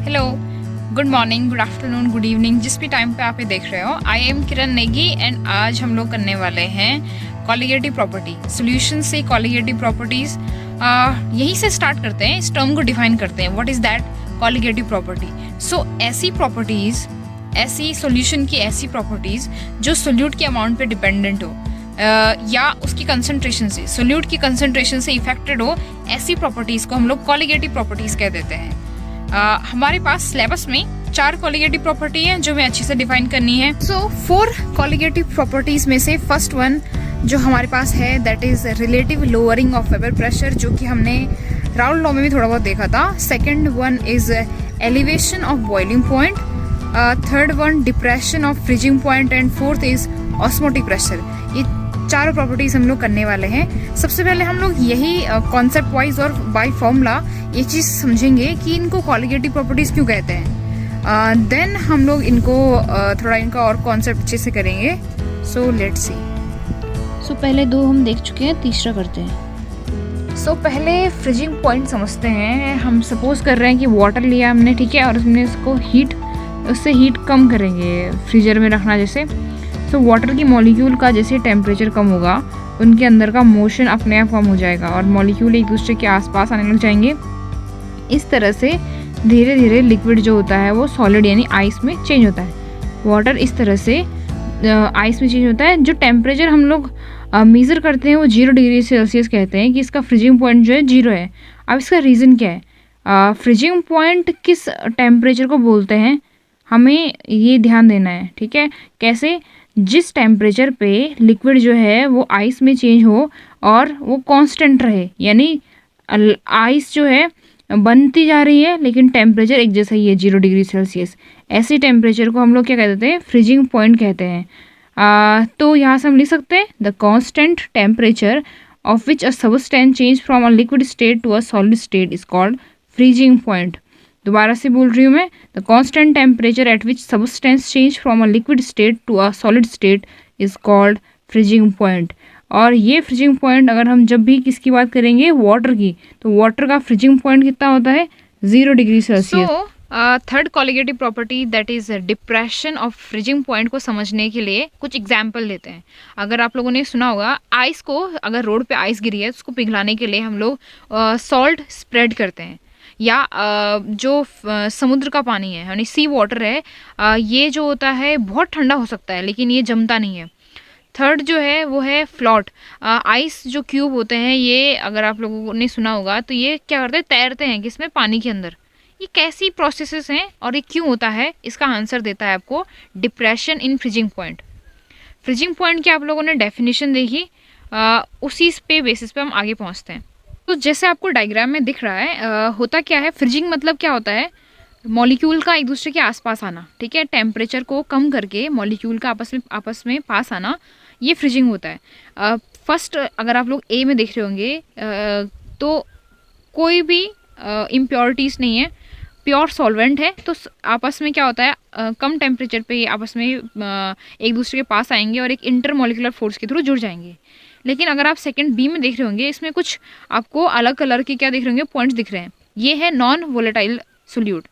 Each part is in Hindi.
Hello, good morning, good afternoon, good evening, जिस भी टाइम पे आप ये देख रहे हो। I am Kiran Negi and आज हम लोग करने वाले हैं कॉलिगेटिव प्रॉपर्टी सॉल्यूशन से कॉलिगेटिव प्रॉपर्टीज़। यहीं से स्टार्ट करते हैं, इस टर्म को डिफाइन करते हैं। What is that colligative property? So ऐसी प्रॉपर्टीज़, ऐसी सॉल्यूशन की ऐसी प्रॉपर्टीज़ जो सोल्यूट के अमाउंट पे डिपेंडेंट हो या उसकी कंसंट्रेशन से, सोल्यूट की कंसंट्रेशन से इफेक्टेड हो, ऐसी प्रॉपर्टीज़ को हम लोग कॉलिगेटिव प्रॉपर्टीज़ कह देते हैं। हमारे पास सिलेबस में 4 कॉलिगेटिव प्रॉपर्टी हैं जो हमें अच्छे से डिफाइन करनी है। सो 4 कॉलिगेटिव प्रॉपर्टीज में से फर्स्ट वन जो हमारे पास है that is relative lowering of vapour pressure, जो कि हमने राउल्ट लॉ में भी थोड़ा बहुत देखा था। Second one is elevation of boiling point, third one depression of freezing point and fourth is osmotic pressure. ये 4 प्रॉपर्टीज हम लोग करने वाले हैं। सबसे पहले हम लोग यही कॉन्सेप्ट वाइज और बाय फॉर्मूला ये चीज़ समझेंगे कि इनको कॉलिगेटिव प्रॉपर्टीज़ क्यों कहते हैं। देन हम लोग इनको थोड़ा इनका और कॉन्सेप्ट अच्छे से करेंगे। So let's see. सो पहले 2 हम देख चुके हैं, तीसरा करते हैं। सो पहले फ्रीजिंग पॉइंट समझते हैं। हम सपोज कर रहे हैं कि वाटर लिया हमने, ठीक है, और हमने इसको उससे हीट कम करेंगे फ्रीजर में रखना जैसे। सो वाटर की मॉलिक्यूल का जैसे टेम्परेचर कम होगा, उनके अंदर का मोशन अपने आप कम हो जाएगा और मॉलिक्यूल एक दूसरे के आसपास आने लग जाएंगे। इस तरह से धीरे धीरे लिक्विड जो होता है वो सॉलिड यानी आइस में चेंज होता है। वाटर इस तरह से आइस में चेंज होता है। जो टेम्परेचर हम लोग मेज़र करते हैं वो 0 डिग्री सेल्सियस कहते हैं कि इसका फ्रीजिंग पॉइंट जो है 0 है। अब इसका रीज़न क्या है? फ्रीजिंग पॉइंट किस टेम्परेचर को बोलते हैं, हमें ये ध्यान देना है, ठीक है। कैसे? जिस टेम्परेचर पे लिक्विड जो है वो आइस में चेंज हो और वो कांस्टेंट रहे, यानी आइस जो है बनती जा रही है लेकिन टेम्परेचर एक जैसा ही है 0 डिग्री सेल्सियस। ऐसे टेम्परेचर को हम लोग क्या कह देते हैं? फ्रीजिंग पॉइंट कहते हैं। तो यहाँ से हम लिख सकते हैं the constant temperature of which a substance change from a liquid state to a solid state is called freezing point. दोबारा से बोल रही हूँ मैं, the constant temperature at which substance change from a liquid state to a solid state is called freezing point. और ये फ्रीजिंग पॉइंट अगर हम जब भी किसकी बात करेंगे, वाटर की, तो वाटर का फ्रीजिंग पॉइंट कितना होता है? 0 degree Celsius. Third colligative property that is depression of freezing point को समझने के लिए कुछ एग्जाम्पल लेते हैं। अगर आप लोगों ने सुना होगा, आइस को, अगर रोड पे आइस गिरी है उसको पिघलाने के लिए हम लोग सॉल्ट स्प्रेड करते हैं, या जो समुद्र का पानी है यानी सी वाटर है, ये जो होता है बहुत ठंडा हो सकता है लेकिन ये जमता नहीं है। थर्ड जो है वो है फ्लोट। आइस जो क्यूब होते हैं, ये अगर आप लोगों ने सुना होगा तो ये क्या करते हैं? तैरते हैं किसमें? पानी के अंदर। ये कैसी प्रोसेसेस हैं और ये क्यों होता है? इसका आंसर देता है आपको depression in freezing point. Freezing point की आप लोगों ने डेफिनेशन देखी, उसी पे बेसिस पे हम आगे पहुँचते हैं। तो जैसे आपको डायग्राम में दिख रहा है, होता क्या है? फ्रीजिंग मतलब क्या होता है? मॉलिक्यूल का एक दूसरे के आसपास आना, ठीक है, टेम्परेचर को कम करके मॉलिक्यूल का आपस में पास आना, ये फ्रीजिंग होता है। फर्स्ट अगर आप लोग ए में देख रहे होंगे तो कोई भी इम्प्योरिटीज़ नहीं है, प्योर सॉल्वेंट है। तो आपस में क्या होता है? कम टेम्परेचर पे आपस में एक दूसरे के पास आएंगे और एक इंटरमॉलिक्यूलर फोर्स के थ्रू जुड़ जाएंगे। लेकिन अगर आप सेकंड बी में देख रहे होंगे, इसमें कुछ आपको अलग कलर के क्या दिख रहे होंगे? पॉइंट्स दिख रहे हैं। ये है नॉन वोलेटाइल सोल्यूट।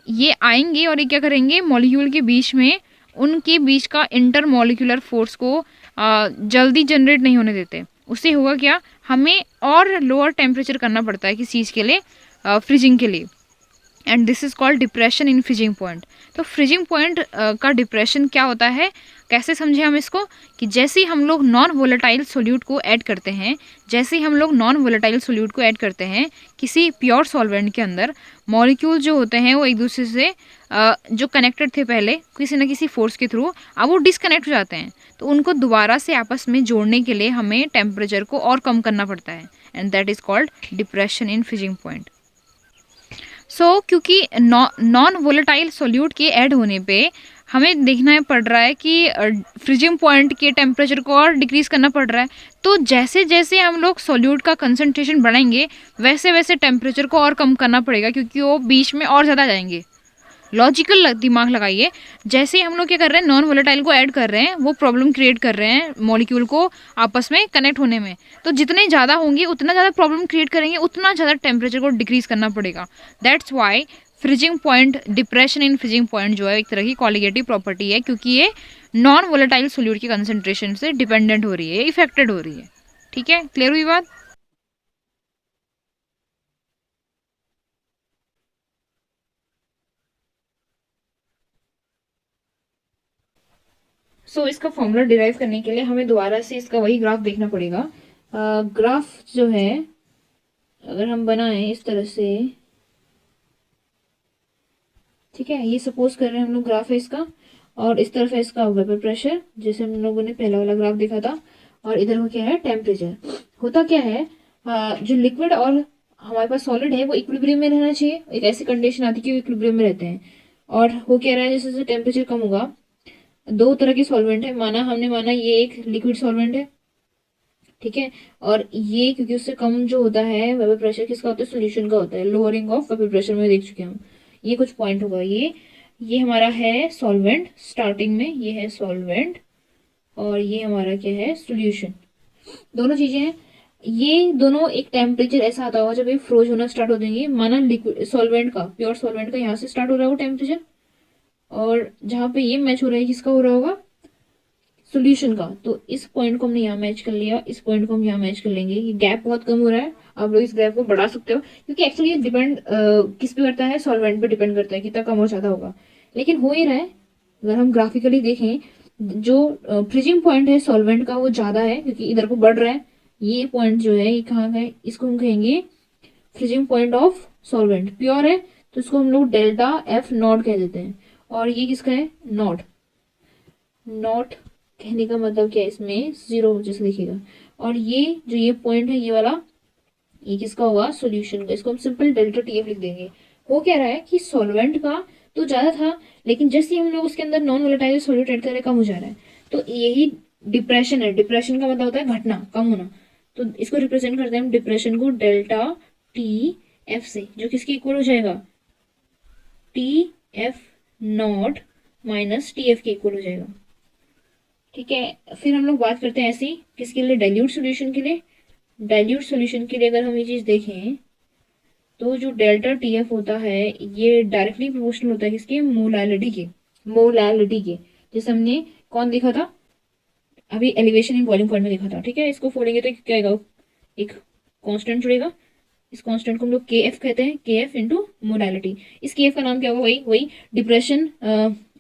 ये आएंगे और ये क्या करेंगे? मॉलिक्यूल के बीच में, उनके बीच का इंटर मॉलिक्यूलर फोर्स को जल्दी जनरेट नहीं होने देते। उससे होगा क्या? हमें और लोअर टेम्परेचर करना पड़ता है किस चीज़ के लिए? फ्रीजिंग के लिए। And this is called depression in freezing point. तो फ्रीजिंग पॉइंट का डिप्रेशन क्या होता है, कैसे समझे हम इसको? कि जैसे ही हम लोग नॉन वोलेटाइल सोल्यूट को ऐड करते हैं, जैसे ही हम लोग नॉन वोलेटाइल सोल्यूट को ऐड करते हैं किसी प्योर सॉल्वेंट के अंदर, मॉलिक्यूल जो होते हैं वो एक दूसरे से जो कनेक्टेड थे पहले किसी न किसी फोर्स के थ्रू, अब वो डिसकनेक्ट हो जाते हैं। तो उनको दोबारा से आपस में जोड़ने के लिए हमें टेम्परेचर को और कम करना पड़ता है, and that is called depression in freezing point. क्योंकि नॉन वोलेटाइल सोल्यूट के ऐड होने पे हमें देखना पड़ रहा है कि फ्रीजिंग पॉइंट के टेम्परेचर को और डिक्रीज़ करना पड़ रहा है। तो जैसे जैसे हम लोग सोल्यूट का कंसंट्रेशन बढ़ाएंगे वैसे वैसे टेम्परेचर को और कम करना पड़ेगा, क्योंकि वो बीच में और ज़्यादा जाएंगे। लॉजिकल दिमाग लगाइए। जैसे ही हम लोग क्या कर रहे हैं, नॉन वोलेटाइल को ऐड कर रहे हैं, वो प्रॉब्लम क्रिएट कर रहे हैं मॉलिक्यूल को आपस में कनेक्ट होने में। तो जितने ज़्यादा होंगे उतना ज़्यादा प्रॉब्लम क्रिएट करेंगे, उतना ज़्यादा टेम्परेचर को डिक्रीज़ करना पड़ेगा। That's why freezing point, depression in freezing point जो है एक तरह की कॉलिगेटिव प्रॉपर्टी है, क्योंकि ये नॉन वोलेटाइल सोल्यूट की कंसंट्रेशन से डिपेंडेंट हो रही है, इफेक्टेड हो रही है। ठीक है, क्लियर हुई बात? इसका फॉर्मूला डिराइव करने के लिए हमें दोबारा से इसका वही ग्राफ देखना पड़ेगा। ग्राफ जो है अगर हम बनाएं इस तरह से, ठीक है, ये सपोज कर रहे हैं हम लोग ग्राफ है इसका, और इस तरफ है इसका वेपर प्रेशर जैसे हम लोगों ने पहला वाला ग्राफ देखा था, और इधर को क्या है टेम्परेचर। होता क्या है, जो लिक्विड और हमारे पास सॉलिड है वो इक्विलिब्रियम में रहना चाहिए, एक ऐसी कंडीशन आती है कि वो इक्विलिब्रियम में रहते हैं। और हो क्या रहा है, जैसे जैसे टेम्परेचर कम होगा, दो तरह के सॉल्वेंट है, हमने माना ये एक लिक्विड सॉल्वेंट है, ठीक है, और ये क्योंकि उससे कम जो होता है वेपर प्रेशर किसका होता है, सोल्यूशन का होता है, लोअरिंग ऑफ वेपर प्रेशर में देख चुके हैं हम। ये कुछ पॉइंट होगा, ये हमारा है सॉल्वेंट, स्टार्टिंग में ये है सॉल्वेंट, और ये हमारा क्या है, सोल्यूशन। दोनों चीजें हैं, ये दोनों एक टेम्परेचर ऐसा आता होगा जब ये फ्रोज होना स्टार्ट हो जाएंगे, माना लिक्विड सॉल्वेंट का, प्योर सॉल्वेंट का यहाँ से स्टार्ट हो रहा होगा टेम्परेचर, और जहाँ पे ये मैच हो रहा है किसका हो रहा होगा, सोल्यूशन का। तो इस पॉइंट को हमने यहाँ मैच कर लिया, इस पॉइंट को हम यहाँ मैच कर लेंगे। ये गैप बहुत कम हो रहा है, आप लोग इस गैप को बढ़ा सकते हो, क्योंकि एक्चुअली ये डिपेंड किस पे करता है, सॉल्वेंट पे डिपेंड करता है कितना कम और ज्यादा होगा, लेकिन हो ही रहा है। अगर हम ग्राफिकली देखें, जो फ्रीजिंग पॉइंट है सॉल्वेंट का वो ज्यादा है, क्योंकि इधर को बढ़ रहा है। ये पॉइंट जो है ये कहाँ का है, इसको हम कहेंगे freezing point of solvent. Pure है तो इसको हम लोग डेल्टा एफ नॉट कह देते हैं, और ये किसका है, नॉट। नॉट कहने का मतलब क्या है, इसमें जीरो जैसे लिखेगा। और ये जो ये पॉइंट है ये वाला, ये किसका होगा, सॉल्यूशन का, इसको हम सिंपल डेल्टा टीएफ लिख देंगे। हो क्या रहा है कि सॉल्वेंट का तो ज्यादा था, लेकिन जैसे हम लोग उसके अंदर नॉन वोलेटाइल सॉल्यूट ऐड करें कम हो जा रहा है, तो यही डिप्रेशन है। डिप्रेशन का मतलब होता है घटना, कम होना। तो इसको रिप्रेजेंट करते हैं हम डिप्रेशन को डेल्टा टी एफ से, जो किसके इक्वल हो जाएगा, T F not minus T F के इक्वल हो जाएगा। ठीक है, फिर हम लोग बात करते हैं ऐसी किसके लिए, डाइल्यूट सॉल्यूशन के लिए। डाइल्यूट सॉल्यूशन के लिए अगर हम ये चीज देखें, तो जो डेल्टा टी एफ होता है ये डायरेक्टली प्रोपोर्शनल होता है किसके, मोलैलिटी के। मोलैलिटी के जैसे हमने कौन देखा था अभी, एलिवेशन इन बॉइलिंग पॉइंट में देखा था। ठीक है, इसको फोड़ेंगे तो क्या आएगा, एक कांस्टेंट जुड़ेगा, इस कांस्टेंट को हम लोग के एफ कहते हैं, के एफ इंटू मोलैलिटी। इस के एफ का नाम क्या होगा, वही डिप्रेशन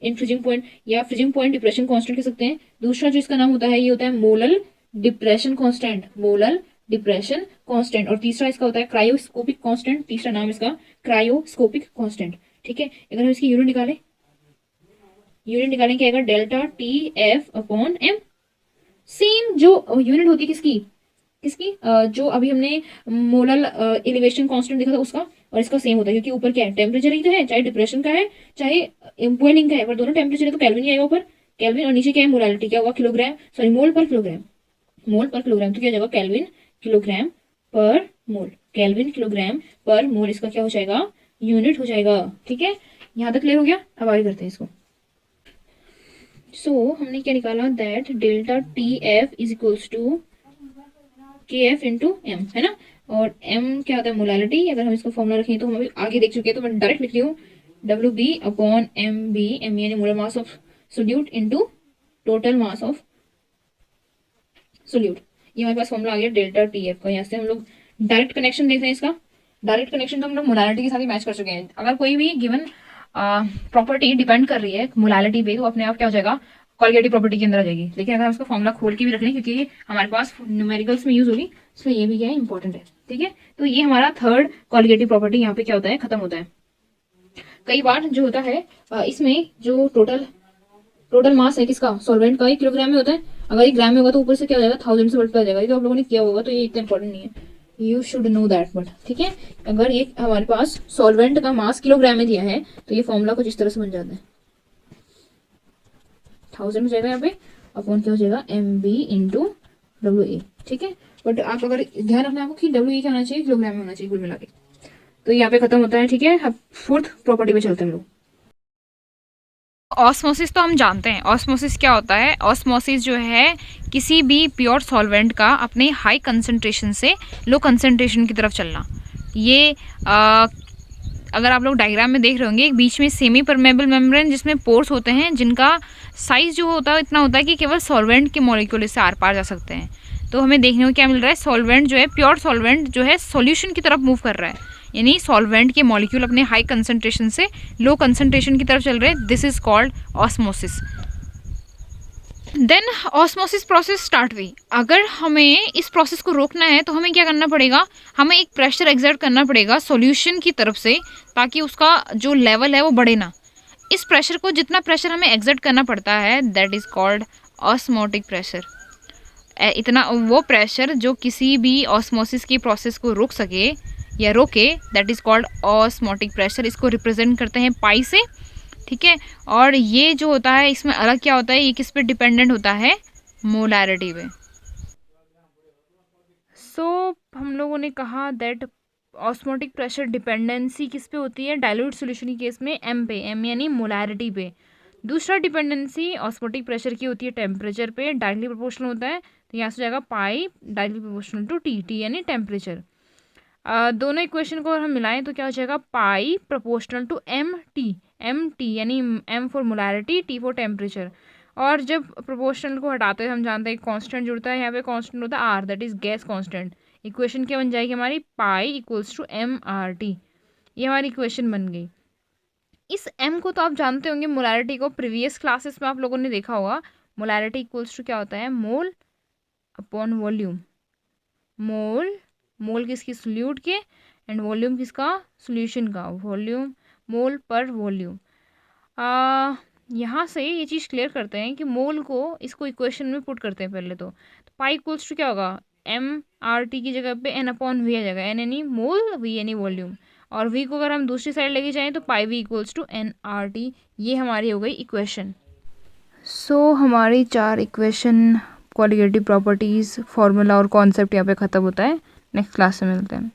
इन फ्रीजिंग पॉइंट, या फ्रीजिंग पॉइंट डिप्रेशन कांस्टेंट कह सकते हैं। दूसरा जो इसका नाम होता है ये होता है molal depression constant, molal depression constant. और तीसरा इसका होता है क्रायोस्कोपिक कांस्टेंट, तीसरा नाम इसका क्रायोस्कोपिक कांस्टेंट। ठीक है, अगर हम इसकी यूनिट निकालें, यूनिट निकालें क्या आएगा, delta T F upon M. Same जो यूनिट होती है किसकी, जो अभी हमने मोलल एलिवेशन कांस्टेंट देखा था उसका, और इसका सेम होता है, क्योंकि ऊपर क्या है, टेम्परेचर ही तो है, चाहे डिप्रेशन का है चाहे बॉइलिंग का है, पर दोनों टेम्परेचर है तो केल्विन ही आएगा ऊपर, केल्विन। और नीचे क्या है, मोलैलिटी क्या होगा, किलोग्राम, सॉरी मोल पर किलोग्राम, मोल पर किलोग्राम, तो क्या हो जाएगा, केल्विन किलोग्राम पर मोल, केल्विन किलोग्राम पर मोल, इसका क्या हो जाएगा, यूनिट हो जाएगा। ठीक है, यहाँ तक क्लियर हो गया। अब आगे करते हैं इसको। हमने क्या निकाला, that delta T F is equals to K F into M, है ना। और एम क्या होता है, मोलैलिटी। अगर हम इसको फॉर्मूला रखें तो हम अभी आगे देख चुके हैं, तो मैं डायरेक्ट लिख रही हूँ, W B upon M B, M यानी molar mass of solute into total mass of solute. ये हमारे पास फॉर्मूला आ गया डेल्टा टी एफ का। यहाँ से हम लोग डायरेक्ट कनेक्शन देख रहे हैं इसका, डायरेक्ट कनेक्शन तो हम लोग मोलैलिटी के साथ ही मैच कर चुके हैं। अगर कोई भी गिवन प्रॉपर्टी डिपेंड कर रही है मोलैलिटी पे, तो अपने आप क्या हो जाएगा, कॉलिगेटिव प्रॉपर्टी के अंदर आ जाएगी। लेकिन अगर हम उसका फॉर्मूला खोल के भी रख लें, क्योंकि हमारे पास न्यूमेरिकल्स में यूज होगी, इसलिए ये भी क्या है, इंपॉर्टेंट है। ठीक है, तो ये हमारा थर्ड कॉलिगेटिव प्रॉपर्टी यहाँ पे क्या होता है, खत्म होता है। कई बार जो होता है इसमें जो टोटल मास है किसका, सॉल्वेंट का, 1 किलोग्राम में होता है। अगर ये ग्राम में होगा तो ऊपर से क्या हो जाएगा, 1000 से मल्टीप्लाई हो जाएगा। ये तो आप लोगों ने किया होगा, तो ये इतना इंपॉर्टेंट नहीं है, you should know that. But ठीक है, अगर ये हमारे पास सॉल्वेंट का मास किलोग्राम में दिया है, तो ये फॉर्मूला कुछ इस तरह से बन जाता है, 1000 हो जाएगा यहाँ पे, अपॉन क्या हो जाएगा, M B into W A. ठीक है, बट आप अगर ध्यान रखना आपको कि डब्ल्यू ए क्या होना चाहिए, किलोग्राम में होना चाहिए कुल मिला के। तो यहाँ पे खत्म होता है। ठीक है, अब फोर्थ प्रॉपर्टी पे चलते हैं हम लोग। ऑस्मोसिस तो हम जानते हैं, ऑस्मोसिस क्या होता है। ऑस्मोसिस जो है किसी भी प्योर सॉल्वेंट का अपने हाई कंसंट्रेशन से लो कंसंट्रेशन की तरफ चलना। ये अगर आप लोग डायग्राम में देख रहे होंगे, एक बीच में सेमी परमेबल मेम्ब्रेन जिसमें पोर्स होते हैं जिनका साइज़ जो होता है इतना होता है कि केवल सॉल्वेंट के मॉलिक्यूल इससे आर पार जा सकते हैं। तो हमें देखने को क्या मिल रहा है, सॉल्वेंट जो है, प्योर सॉल्वेंट जो है सॉल्यूशन की तरफ मूव कर रहा है, यानी सॉल्वेंट के मॉलिक्यूल अपने हाई कंसंट्रेशन से लो कंसंट्रेशन की तरफ चल रहे हैं। This is called osmosis. Then osmosis process start हुई। अगर हमें इस प्रोसेस को रोकना है तो हमें क्या करना पड़ेगा, हमें एक प्रेशर एक्सर्ट करना पड़ेगा सॉल्यूशन की तरफ से, ताकि उसका जो लेवल है वो बढ़े ना। इस प्रेशर को, जितना प्रेशर हमें एक्सर्ट करना पड़ता है, that is called osmotic pressure. इतना वो प्रेशर जो किसी भी ऑस्मोसिस की प्रोसेस को रोक सके या रोके, that is called osmotic pressure. इसको रिप्रेजेंट करते हैं पाई से, ठीक है। और ये जो होता है इसमें अलग क्या होता है, ये किस पे डिपेंडेंट होता है, मोलैरिटी पे। सो हम लोगों ने कहा दैट ऑस्मोटिक प्रेशर डिपेंडेंसी किस पे होती है, डाइल्यूट सॉल्यूशन के केस में एम पे, एम यानी मोलैरिटी पे। दूसरा डिपेंडेंसी ऑस्मोटिक प्रेशर की होती है टेम्परेचर पे, डायरेक्टली प्रोपोर्शनल होता है, तो यहाँ से जाएगा pi directly proportional to T, T यानी टेम्परेचर। दोनों इक्वेशन को हम मिलाएं तो क्या हो जाएगा, pi proportional to M T यानी M for molarity, T for temperature. और जब प्रोपोर्शनल को हटाते हैं हम जानते हैं कांस्टेंट जुड़ता है, यहाँ पे कांस्टेंट होता है R, that is gas constant. Equation क्या बन जाएगी हमारी, pi equals to M R T. ये हमारी इक्वेशन बन गई। इस m को तो आप जानते होंगे, मोलैरिटी को प्रीवियस क्लासेस में आप लोगों ने देखा होगा। मोलैरिटी इक्वल्स टू क्या होता है, मोल अपॉन वॉल्यूम। मोल किसकी, सोल्यूट के, एंड वॉल्यूम किसका, सोल्यूशन का, वॉल्यूम मोल पर वॉल्यूम। यहाँ से ये चीज़ क्लियर करते हैं कि मोल को, इसको इक्वेशन में पुट करते हैं पहले तो पाई इक्वल्स टू क्या होगा, एम आर टी की जगह पे एन अपॉन वी आ जाएगा, एन यानी मोल, वी यानी वॉल्यूम। और v को अगर हम दूसरी साइड लेके जाएं तो pi V equals to N R T. ये हमारी हो गई इक्वेशन। सो हमारी 4 इक्वेशन, क्वालिटेटिव प्रॉपर्टीज़, फार्मूला और कॉन्सेप्ट यहाँ पे ख़त्म होता है। नेक्स्ट क्लास में मिलते हैं।